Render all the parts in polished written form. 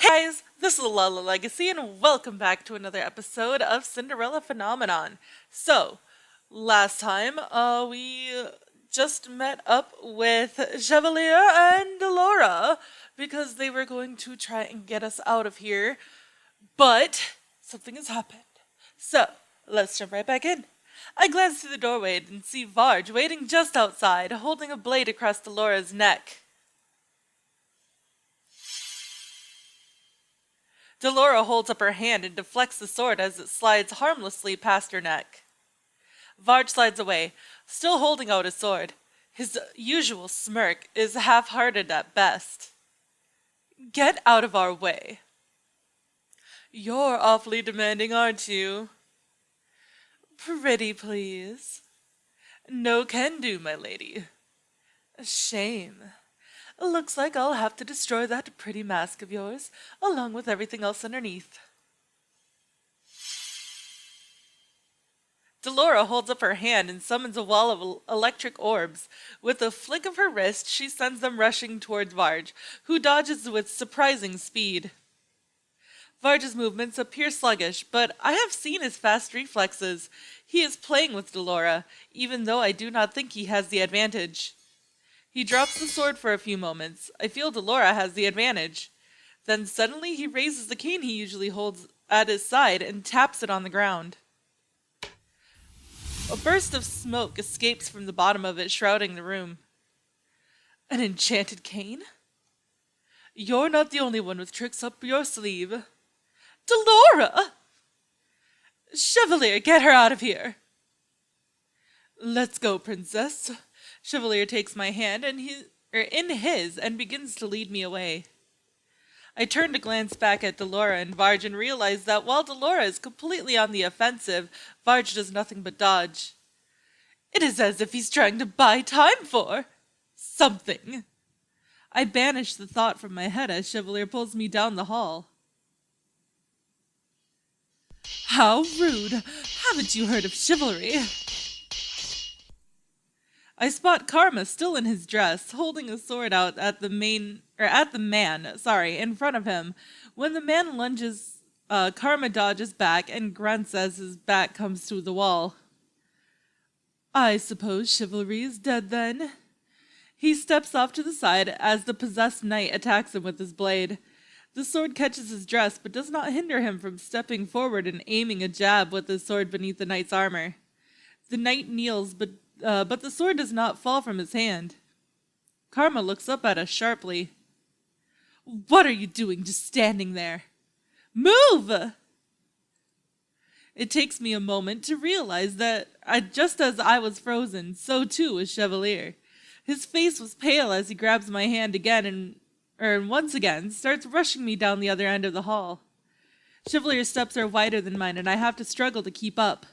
Hey guys, this is Lala Legacy, and welcome back to another episode of Cinderella Phenomenon. So, last time, we just met up with Chevalier and Delora because they were going to try and get us out of here, but something has happened. So, let's jump right back in. I glance through the doorway and see Varge waiting just outside, holding a blade across Delora's neck. Delora holds up her hand and deflects the sword as it slides harmlessly past her neck. Varge slides away, still holding out his sword. His usual smirk is half-hearted at best. Get out of our way. You're awfully demanding, aren't you? Pretty please. No can do, my lady. Shame. Looks like I'll have to destroy that pretty mask of yours, along with everything else underneath. Delora holds up her hand and summons a wall of electric orbs. With a flick of her wrist, she sends them rushing towards Varge, who dodges with surprising speed. Varge's movements appear sluggish, but I have seen his fast reflexes. He is playing with Delora, even though I do not think he has the advantage. He drops the sword for a few moments. I feel Delora has the advantage. Then suddenly he raises the cane he usually holds at his side and taps it on the ground. A burst of smoke escapes from the bottom of it, shrouding the room. An enchanted cane? You're not the only one with tricks up your sleeve. Delora! Chevalier, get her out of here! Let's go, princess. Chevalier takes my hand in his and begins to lead me away. I turn to glance back at Delora and Varge and realize that while Delora is completely on the offensive, Varge does nothing but dodge. It is as if he's trying to buy time for something. I banish the thought from my head as Chevalier pulls me down the hall. How rude! Haven't you heard of chivalry? I spot Karma still in his dress, holding a sword out at the man in front of him. When the man lunges, Karma dodges back and grunts as his back comes to the wall. I suppose chivalry is dead then. He steps off to the side as the possessed knight attacks him with his blade. The sword catches his dress, but does not hinder him from stepping forward and aiming a jab with his sword beneath the knight's armor. The knight kneels, but the sword does not fall from his hand. Karma looks up at us sharply. What are you doing just standing there? Move! It takes me a moment to realize that just as I was frozen, so too was Chevalier. His face was pale as he grabs my hand again and once again starts rushing me down the other end of the hall. Chevalier's steps are wider than mine, and I have to struggle to keep up.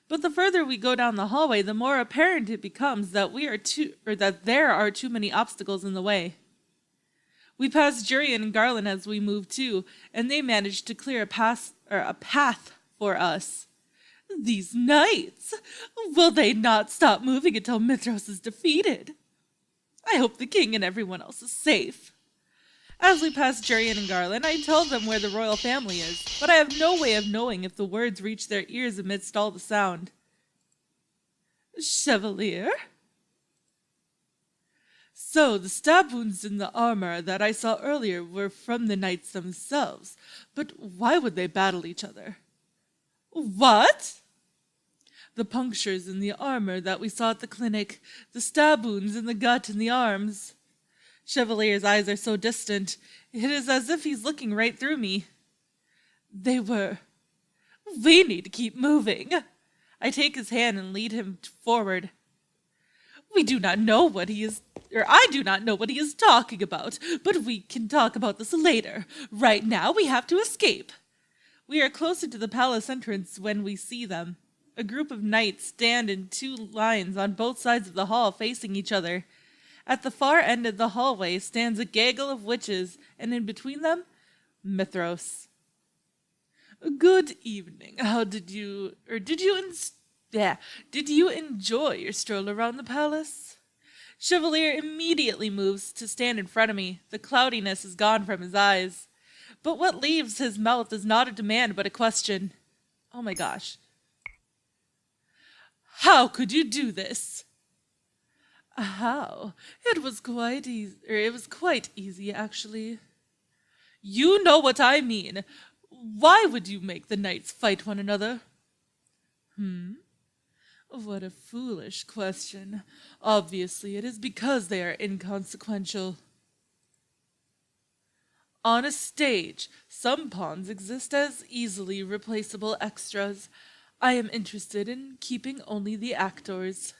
But the further we go down the hallway, the more apparent it becomes that there are too many obstacles in the way. We pass Jurian and Garland as we move too, and they manage to clear a path for us. These knights! Will they not stop moving until Mythros is defeated? I hope the king and everyone else is safe. As we pass Jurian and Garland, I tell them where the royal family is, but I have no way of knowing if the words reach their ears amidst all the sound. Chevalier? So, the stab wounds in the armor that I saw earlier were from the knights themselves, but why would they battle each other? What? The punctures in the armor that we saw at the clinic, the stab wounds in the gut and the arms. Chevalier's eyes are so distant, it is as if he's looking right through me. We need to keep moving. I take his hand and lead him forward. I do not know what he is talking about, but we can talk about this later. Right now, we have to escape. We are closer to the palace entrance when we see them. A group of knights stand in two lines on both sides of the hall facing each other. At the far end of the hallway stands a gaggle of witches, and in between them, Mythros. Good evening. Did you enjoy your stroll around the palace? Chevalier immediately moves to stand in front of me. The cloudiness is gone from his eyes. But what leaves his mouth is not a demand, but a question. Oh my gosh. How could you do this? How? It was quite easy. It was quite easy, actually. You know what I mean. Why would you make the knights fight one another? What a foolish question. Obviously, it is because they are inconsequential. On a stage, some pawns exist as easily replaceable extras. I am interested in keeping only the actors.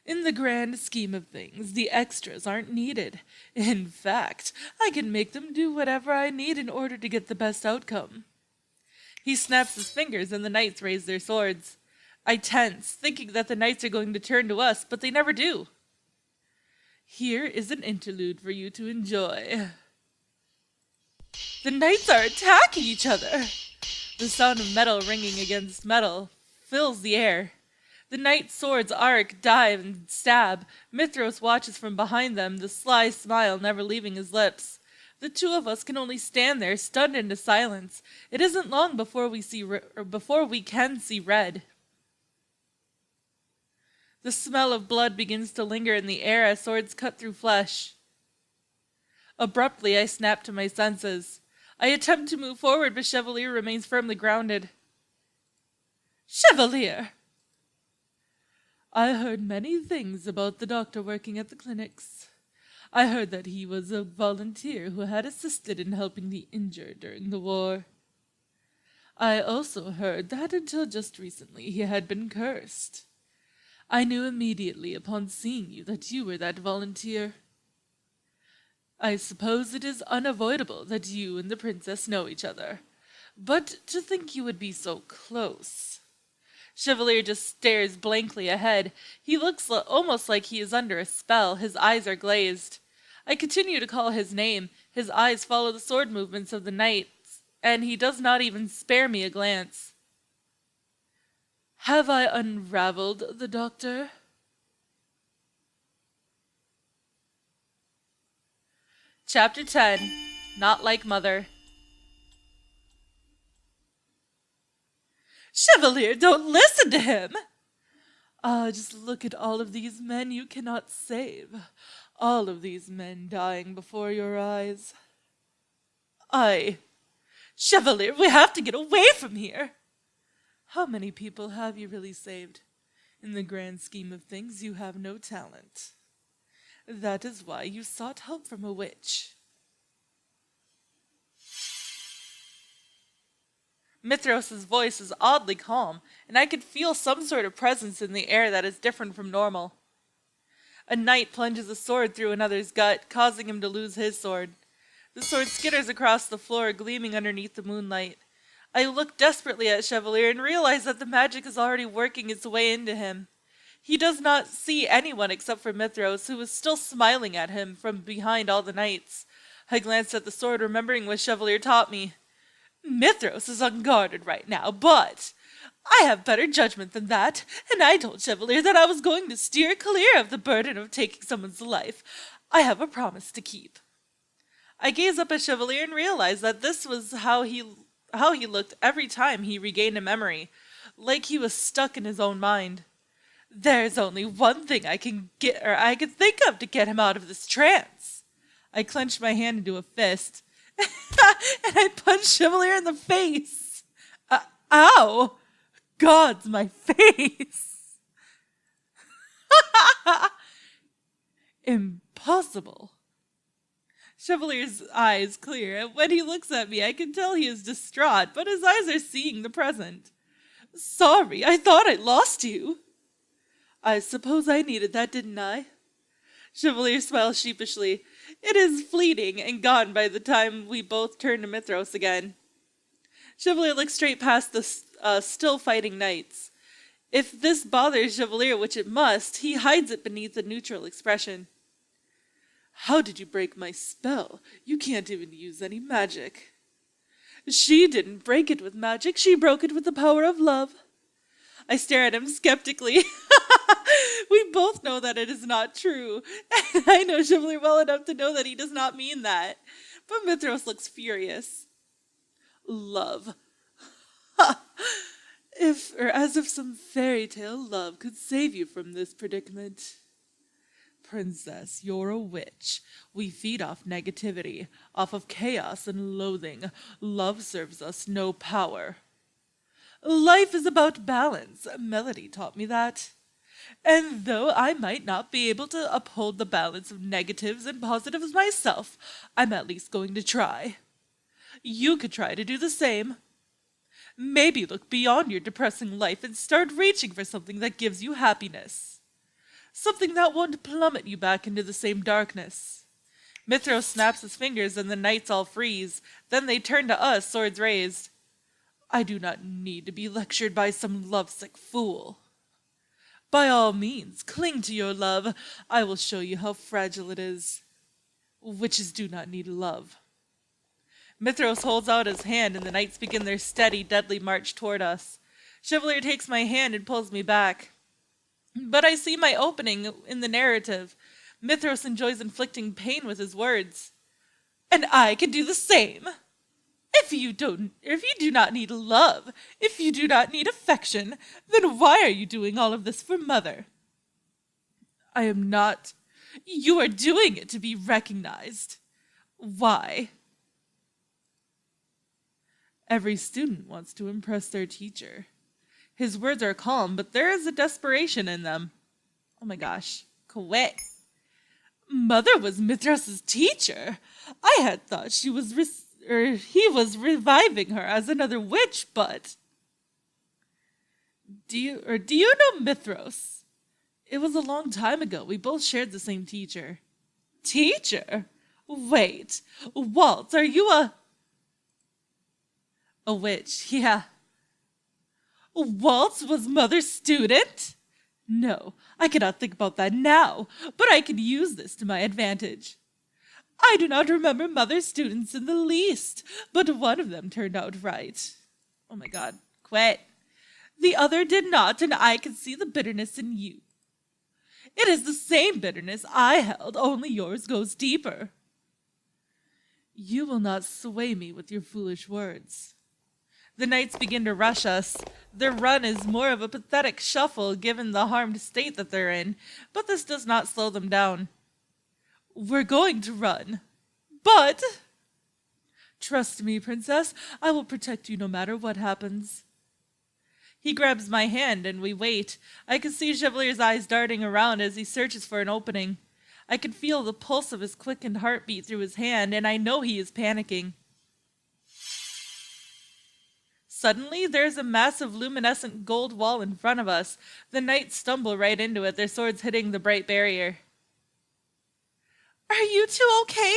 In the grand scheme of things, the extras aren't needed. In fact, I can make them do whatever I need in order to get the best outcome. He snaps his fingers and the knights raise their swords. I tense, thinking that the knights are going to turn to us, but they never do. Here is an interlude for you to enjoy. The knights are attacking each other. The sound of metal ringing against metal fills the air. The knights' swords arc, dive, and stab. Mythros watches from behind them, the sly smile never leaving his lips. The two of us can only stand there, stunned into silence. It isn't long before we can see red. The smell of blood begins to linger in the air as swords cut through flesh. Abruptly, I snap to my senses. I attempt to move forward, but Chevalier remains firmly grounded. Chevalier! I heard many things about the doctor working at the clinics. I heard that he was a volunteer who had assisted in helping the injured during the war. I also heard that until just recently he had been cursed. I knew immediately upon seeing you that you were that volunteer. I suppose it is unavoidable that you and the princess know each other, but to think you would be so close. Chevalier just stares blankly ahead. He looks almost like he is under a spell. His eyes are glazed. I continue to call his name. His eyes follow the sword movements of the knights, and he does not even spare me a glance. Have I unraveled the doctor? Chapter 10. Not Like Mother. Chevalier, don't listen to him! Just look at all of these men you cannot save. All of these men dying before your eyes. Chevalier, we have to get away from here! How many people have you really saved? In the grand scheme of things, you have no talent. That is why you sought help from a witch. Mythros' voice is oddly calm, and I could feel some sort of presence in the air that is different from normal. A knight plunges a sword through another's gut, causing him to lose his sword. The sword skitters across the floor, gleaming underneath the moonlight. I look desperately at Chevalier and realize that the magic is already working its way into him. He does not see anyone except for Mythros, who is still smiling at him from behind all the knights. I glanced at the sword, remembering what Chevalier taught me. Mythros is unguarded right now, but I have better judgment than that, and I told Chevalier that I was going to steer clear of the burden of taking someone's life. I have a promise to keep. I gaze up at Chevalier and realize that this was how he looked every time he regained a memory, like he was stuck in his own mind. There's only one thing I can think of to get him out of this trance. I clenched my hand into a fist, and I punched Chevalier in the face. Ow! God's my face! Impossible. Chevalier's eyes clear, and when he looks at me, I can tell he is distraught, but his eyes are seeing the present. Sorry, I thought I lost you. I suppose I needed that, didn't I? Chevalier smiles sheepishly. It is fleeting and gone by the time we both turn to Mythros again. Chevalier looks straight past the still fighting knights. If this bothers Chevalier, which it must, he hides it beneath a neutral expression. How did you break my spell? You can't even use any magic. She didn't break it with magic. She broke it with the power of love. I stare at him skeptically. We both know that it is not true. And I know Chevalier well enough to know that he does not mean that. But Mythros looks furious. Love. Ha! As if some fairy tale love could save you from this predicament. Princess, you're a witch. We feed off negativity, off of chaos and loathing. Love serves us no power. Life is about balance. Melody taught me that. And though I might not be able to uphold the balance of negatives and positives myself, I'm at least going to try. You could try to do the same. Maybe look beyond your depressing life and start reaching for something that gives you happiness. Something that won't plummet you back into the same darkness. Mythros snaps his fingers and the knights all freeze. Then they turn to us, swords raised. I do not need to be lectured by some lovesick fool. By all means, cling to your love. I will show you how fragile it is. Witches do not need love. Mythros holds out his hand and the knights begin their steady, deadly march toward us. Hildyr takes my hand and pulls me back. But I see my opening in the narrative. Mythros enjoys inflicting pain with his words. And I can do the same. If you do not need love, if you do not need affection, then why are you doing all of this for Mother? I am not. You are doing it to be recognized. Why? Every student wants to impress their teacher. His words are calm, but there is a desperation in them. Oh my gosh. Quit. Mother was Mythros' teacher. I had thought he was reviving her as another witch, but... Do you know Mythros? It was a long time ago. We both shared the same teacher. Teacher? Wait. Waltz, are you a witch? Yeah. Waltz was Mother's student? No, I cannot think about that now, but I can use this to my advantage. I do not remember Mother's students in the least, but one of them turned out right. Oh my God, quit. The other did not, and I can see the bitterness in you. It is the same bitterness I held, only yours goes deeper. You will not sway me with your foolish words. The knights begin to rush us. Their run is more of a pathetic shuffle given the harmed state that they're in, but this does not slow them down. We're going to run. But... Trust me, Princess. I will protect you no matter what happens. He grabs my hand and we wait. I can see Chevallier's eyes darting around as he searches for an opening. I can feel the pulse of his quickened heartbeat through his hand, and I know he is panicking. Suddenly, there's a massive luminescent gold wall in front of us. The knights stumble right into it, their swords hitting the bright barrier. Are you two okay?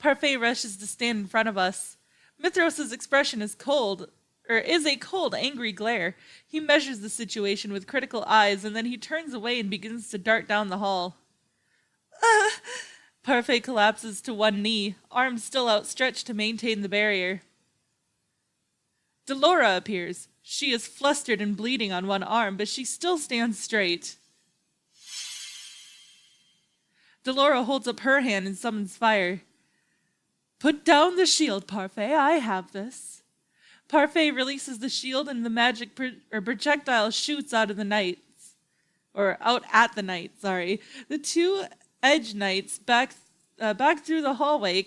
Parfait rushes to stand in front of us. Mythros' expression is a cold, angry glare. He measures the situation with critical eyes, and then he turns away and begins to dart down the hall. Parfait collapses to one knee, arms still outstretched to maintain the barrier. Delora appears. She is flustered and bleeding on one arm, but she still stands straight. Delora holds up her hand and summons fire. Put down the shield, Parfait. I have this. Parfait releases the shield and the magic projectile shoots out of the knights. Or out at the knights, sorry. The two edge knights back through the hallway,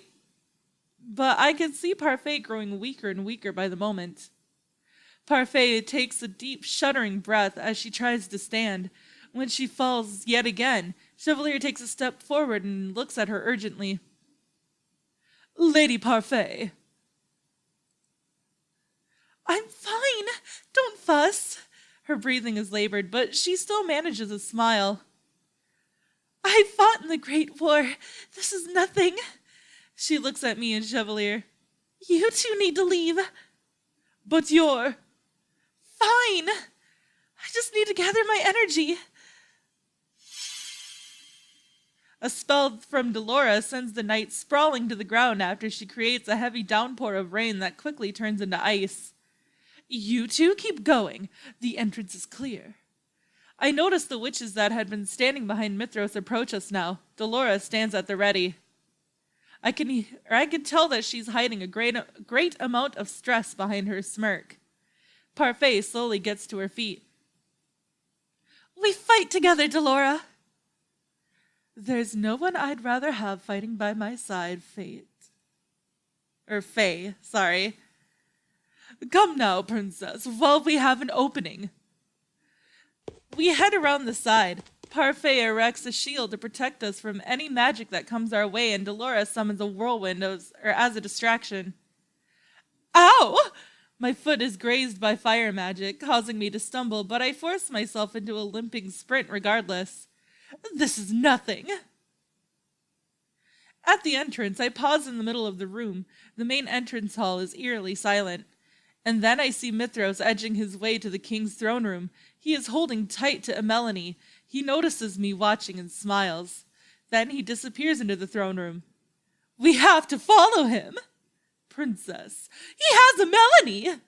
but I can see Parfait growing weaker and weaker by the moment. Parfait takes a deep, shuddering breath as she tries to stand. When she falls yet again, Hildyr takes a step forward and looks at her urgently. Lady Parfait. I'm fine. Don't fuss. Her breathing is labored, but she still manages a smile. I fought in the Great War. This is nothing. She looks at me and Hildyr. You two need to leave. But you're... Fine. I just need to gather my energy. A spell from Delora sends the knight sprawling to the ground after she creates a heavy downpour of rain that quickly turns into ice. You two keep going. The entrance is clear. I notice the witches that had been standing behind Mythros approach us now. Delora stands at the ready. I can tell that she's hiding a great amount of stress behind her smirk. Parfait slowly gets to her feet. We fight together, Delora. There's no one I'd rather have fighting by my side, Faye, sorry. Come now, princess, while we have an opening. We head around the side. Parfait erects a shield to protect us from any magic that comes our way, and Delora summons a whirlwind as a distraction. Ow! My foot is grazed by fire magic, causing me to stumble, but I force myself into a limping sprint regardless. This is nothing. At the entrance, I pause in the middle of the room. The main entrance hall is eerily silent. And then I see Mythros edging his way to the king's throne room. He is holding tight to Melanie. He notices me watching and smiles. Then he disappears into the throne room. We have to follow him. Princess, he has a Melanie.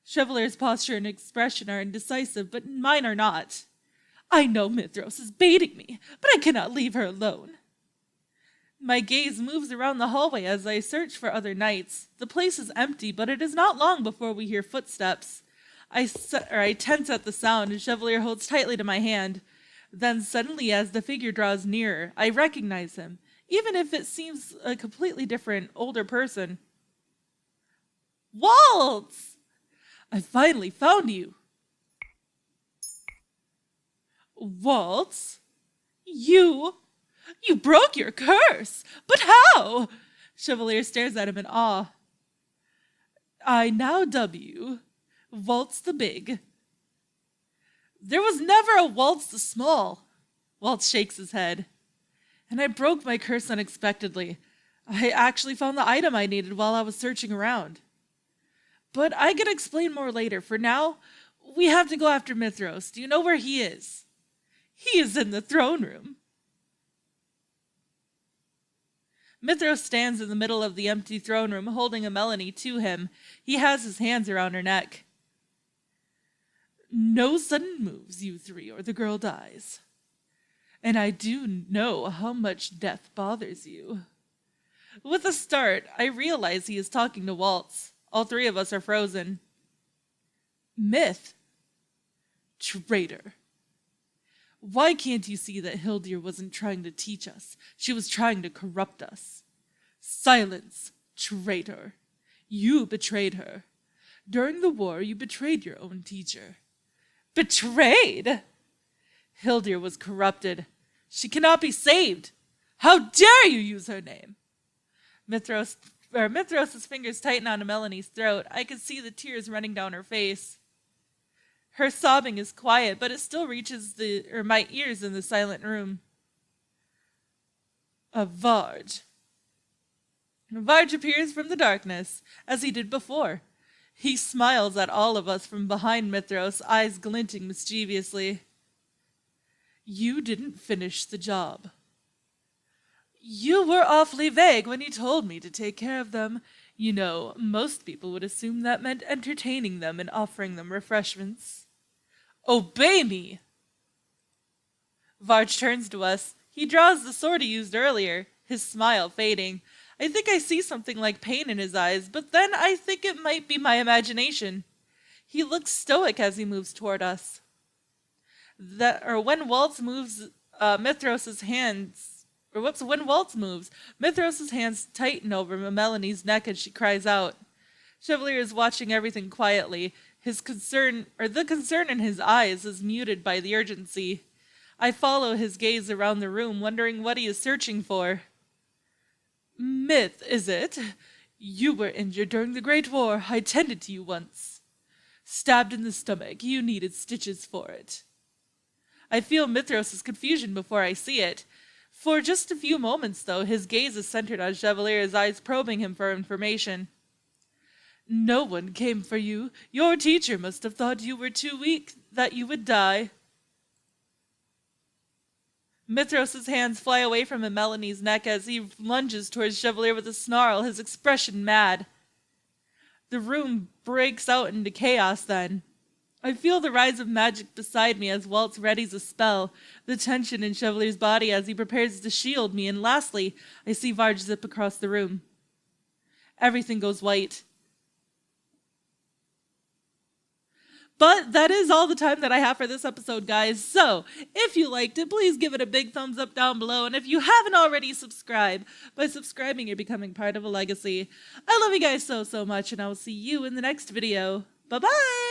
Chevalier's posture and expression are indecisive, but mine are not. I know Mythros is baiting me, but I cannot leave her alone. My gaze moves around the hallway as I search for other knights. The place is empty, but it is not long before we hear footsteps. I tense at the sound, and Chevalier holds tightly to my hand. Then suddenly, as the figure draws nearer, I recognize him, even if it seems a completely different, older person. Waltz! I finally found you. Waltz? You broke your curse! But how? Chevalier stares at him in awe. I now dub you Waltz the Big. There was never a Waltz the Small. Waltz shakes his head. And I broke my curse unexpectedly. I actually found the item I needed while I was searching around. But I can explain more later. For now, we have to go after Mythros. Do you know where he is? He is in the throne room. Mythros stands in the middle of the empty throne room, holding a Melanie to him. He has his hands around her neck. No sudden moves, you three, or the girl dies. And I do know how much death bothers you. With a start, I realize he is talking to Waltz. All three of us are frozen. Myth. Traitor. Why can't you see that Hildyr wasn't trying to teach us? She was trying to corrupt us. Silence, traitor. You betrayed her. During the war, you betrayed your own teacher. Betrayed? Hildyr was corrupted. She cannot be saved. How dare you use her name? Mythros' fingers tighten onto Melanie's throat. I could see the tears running down her face. Her sobbing is quiet, but it still reaches my ears in the silent room. A Varge. Varge appears from the darkness, as he did before. He smiles at all of us from behind Mythros, eyes glinting mischievously. You didn't finish the job. You were awfully vague when you told me to take care of them. You know, most people would assume that meant entertaining them and offering them refreshments. Obey me! Varge turns to us. He draws the sword he used earlier, his smile fading. I think I see something like pain in his eyes, but then I think it might be my imagination. He looks stoic as he moves toward us. When Waltz moves, Mythros' hands tighten over Melanie's neck as she cries out. Chevalier is watching everything quietly. The concern in his eyes is muted by the urgency. I follow his gaze around the room, wondering what he is searching for. Myth, is it? You were injured during the Great War. I tended to you once. Stabbed in the stomach. You needed stitches for it. I feel Mythros' confusion before I see it. For just a few moments, though, his gaze is centered on Chevalier's eyes, probing him for information. No one came for you. Your teacher must have thought you were too weak, that you would die. Mythros' hands fly away from Melanie's neck as he lunges towards Chevalier with a snarl, his expression mad. The room breaks out into chaos then. I feel the rise of magic beside me as Waltz readies a spell, the tension in Chevalier's body as he prepares to shield me, and lastly, I see Varge zip across the room. Everything goes white. But that is all the time that I have for this episode, guys. So, if you liked it, please give it a big thumbs up down below. And if you haven't already, subscribe. By subscribing, you're becoming part of a legacy. I love you guys so much, and I will see you in the next video. Bye-bye!